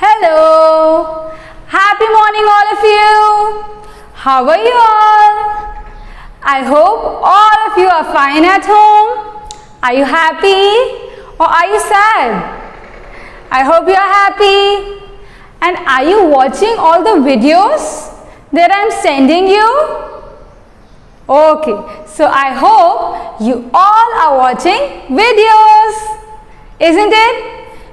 Hello. Happy morning all of you. How are you all? I hope all of you are fine at home. Are you happy or are you sad? I hope you are happy. And are you watching all the videos that I am sending you? Okay, so I hope you all are watching videos, isn't it?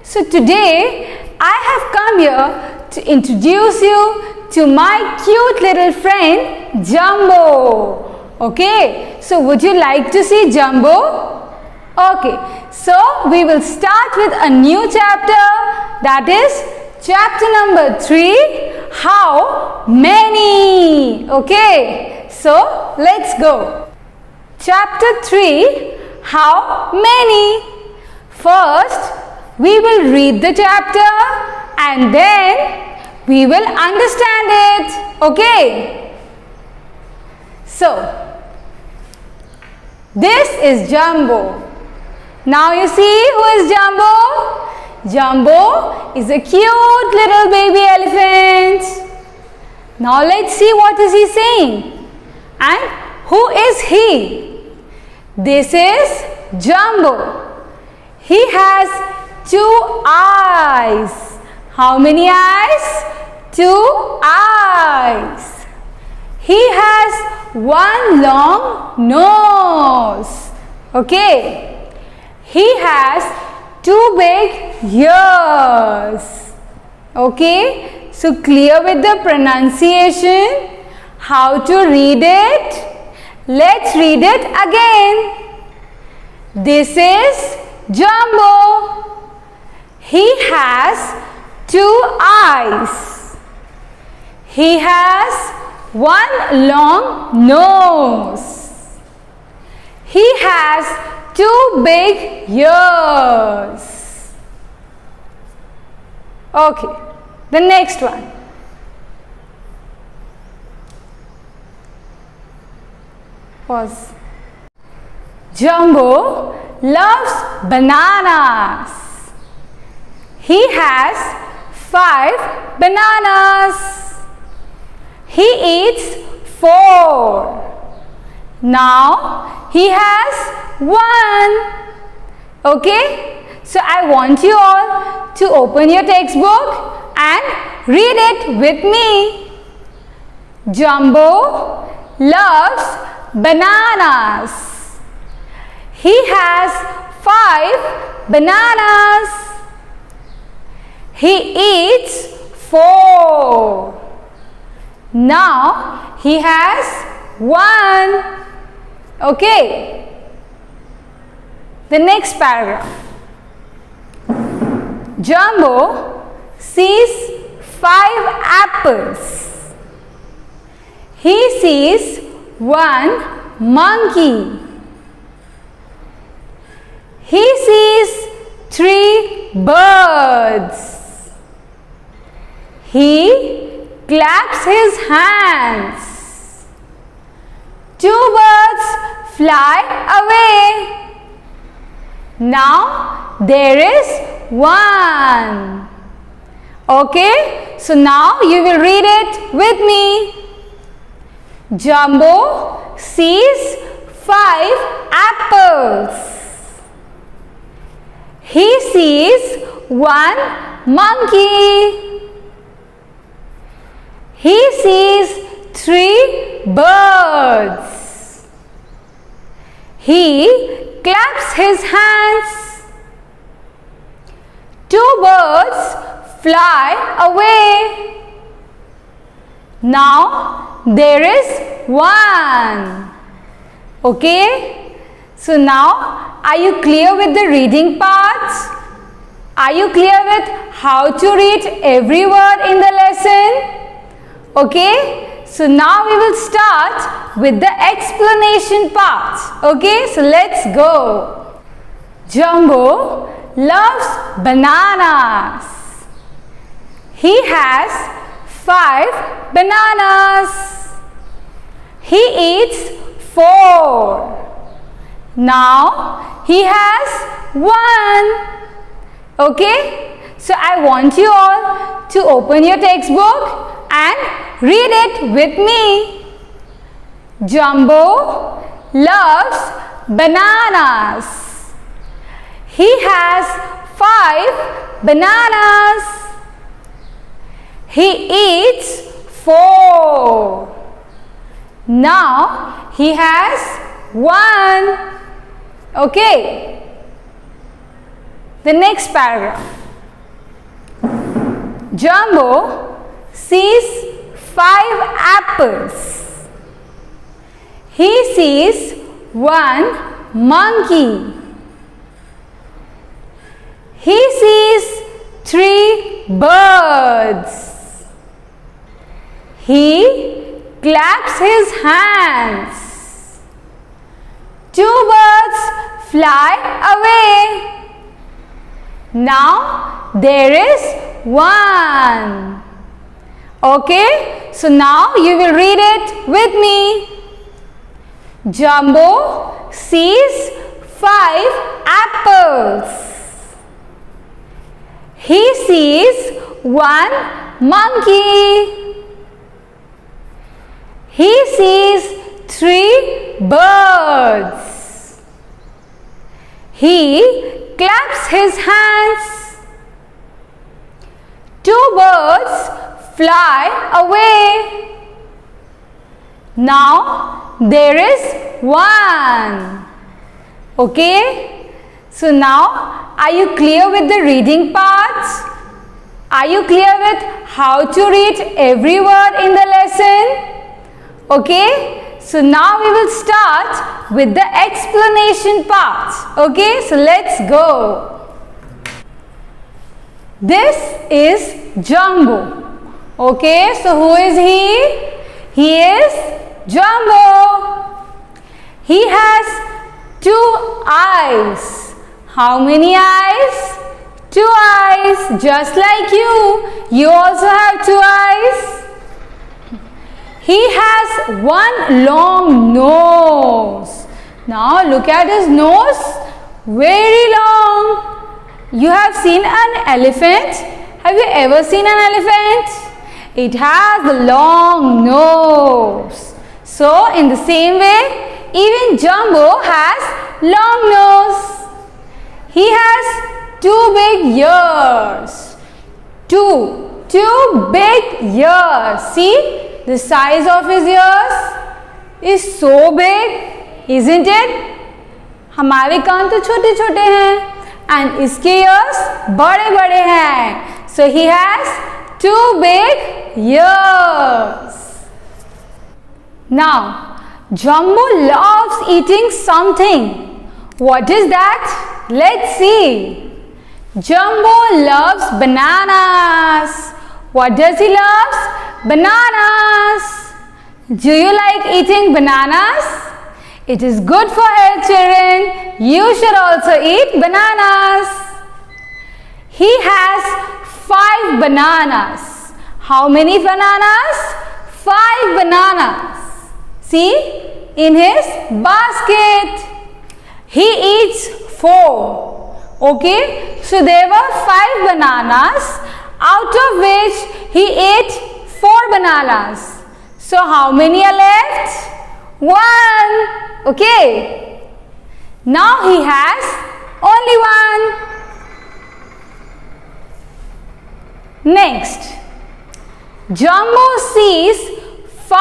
So today I have come here to introduce you to my cute little friend Jumbo. Okay, so would you like to see Jumbo? Okay, so we will start with a new chapter, that is chapter number 3, How Many? Okay, so let's go. Chapter 3, How Many? First, we will read the chapter and then we will understand it. Okay? So, this is Jumbo. Now you see who is Jumbo? Jumbo is a cute little baby elephant. Now let's see what is he saying. And who is he? This is Jumbo. He has 2 eyes. How many eyes? 2 eyes. He has 1 long nose. Okay. He has 2 big ears. Okay. So clear with the pronunciation. How to read it? Let's read it again. This is Jumbo. He has 2 eyes. He has 1 long nose. He has 2 big ears. Okay, the next one. Pause. Jumbo loves bananas. He has 5 bananas. He eats 4. Now he has 1. Okay? So I want you all to open your textbook and read it with me. Jumbo loves bananas. He has 5 bananas. He eats 4. Now he has 1. Okay. The next paragraph. Jumbo sees 5 apples. He sees 1 monkey. He sees 3 birds. He claps his hands. 2 birds fly away. Now there is 1. Okay, so now you will read it with me. Jumbo sees 5 apples. He sees 1 monkey. He sees 3 birds. He claps his hands. 2 birds fly away. Now there is 1. Okay? So now are you clear with the reading parts? Are you clear with how to read every word in the lesson? Okay, so now we will start with the explanation part. Okay, so let's go. Jumbo loves bananas. He has 5 bananas. He eats 4. Now he has 1. Okay, So I want you all to open your textbook and read it with me. Jumbo loves bananas. He has 5 bananas. He eats 4. Now he has 1. Okay. The next paragraph. Jumbo sees 5 apples. He sees 1 monkey. He sees 3 birds. He claps his hands. 2 birds fly away. Now there is 1. Okay, so now you will read it with me. Jumbo sees 5 apples. He sees 1 monkey. He sees 3 birds. He claps his hands. 2 birds fly away. Now there is 1. Okay? So now are you clear with the reading parts? Are you clear with how to read every word in the lesson? Okay? So now we will start with the explanation part. Okay? So let's go. This is Jumbo. Okay? So who is he? He is Jumbo. He has 2 eyes. How many eyes? 2 eyes. Just like you. You also have 2 eyes. He has 1 long nose. Now look at his nose. Very long. You have seen an elephant. Have you ever seen an elephant? It has a long nose. So in the same way, even Jumbo has long nose. He has 2 big ears. Two big ears. See? The size of his ears is so big, isn't it? हमारे कान तो छोटे छोटे हैं and इसके ears बड़े बड़े हैं. So he has 2 big ears. Now Jumbo loves eating something. What is that? Let's see. Jumbo loves bananas. What does he love? Bananas. Do you like eating bananas? It is good for health, children. You should also eat bananas. He has 5 bananas. How many bananas? 5 bananas. See, in his basket. He eats 4. Okay, so there were 5 bananas, out of which he ate 4 bananas. So how many are left? 1. Okay. Now he has only 1. Next, Jumbo sees 5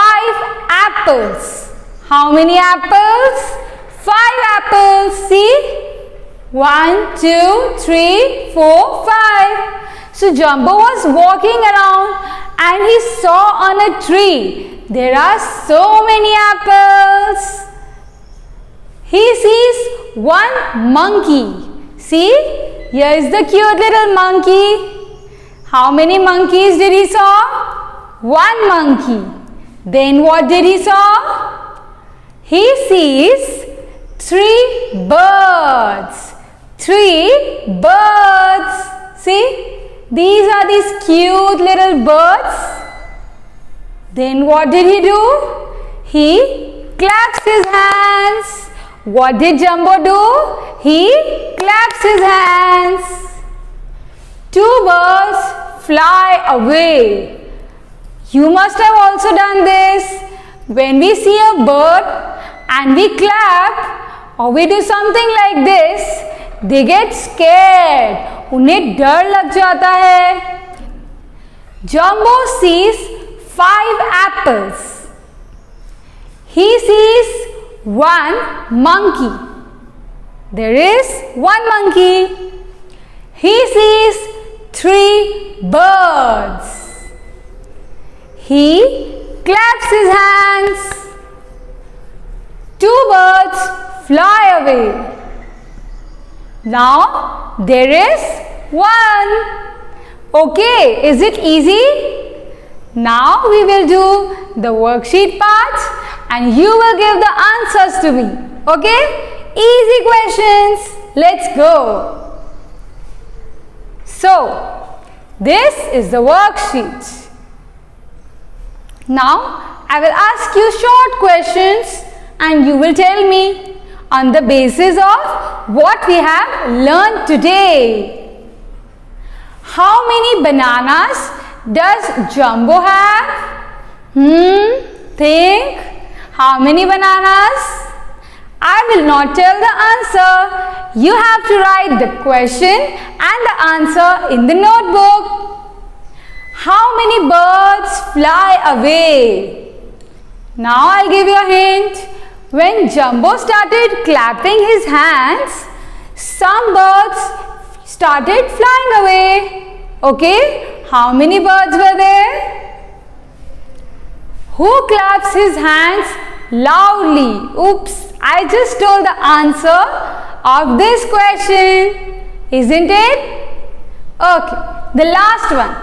apples. How many apples? 5 apples. See? 1, 2, 3, 4, 5. So Jumbo was walking around and he saw on a tree there are so many apples. He sees 1 monkey. See? Here is the cute little monkey. How many monkeys did he saw? 1 monkey. Then what did he saw? He sees 3 birds. 3 birds. See? These are these cute little birds. Then what did he do? He claps his hands. What did Jumbo do? He claps his hands. Two birds fly away. You must have also done this. When we see a bird and we clap or we do something like this, they get scared. उन्हें डर लग जाता है. Jumbo sees 5 apples. He sees one monkey. There is one monkey. He sees 3 birds. He claps his hands. 2 birds fly away. Now there is 1. Okay, is it easy? Now we will do the worksheet part and you will give the answers to me. Okay? Easy questions. Let's go. So, this is the worksheet. Now, I will ask you short questions and you will tell me on the basis of what we have learned today. How many bananas does Jumbo have? Think. How many bananas? I will not tell the answer. You have to write the question and the answer in the notebook. How many birds fly away? Now I'll give you a hint. When Jumbo started clapping his hands, some birds started flying away. Okay, how many birds were there? Who claps his hands loudly? Oops, I just told the answer of this question, isn't it? Okay, the last one.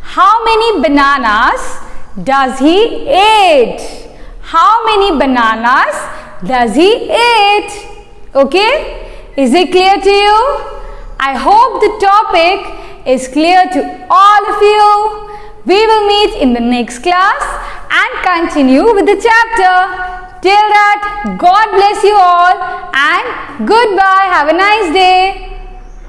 How many bananas does he eat? How many bananas does he eat? Okay, is it clear to you? I hope the topic is clear to all of you. We will meet in the next class and continue with the chapter. Till that, God bless you all and goodbye. Have a nice day.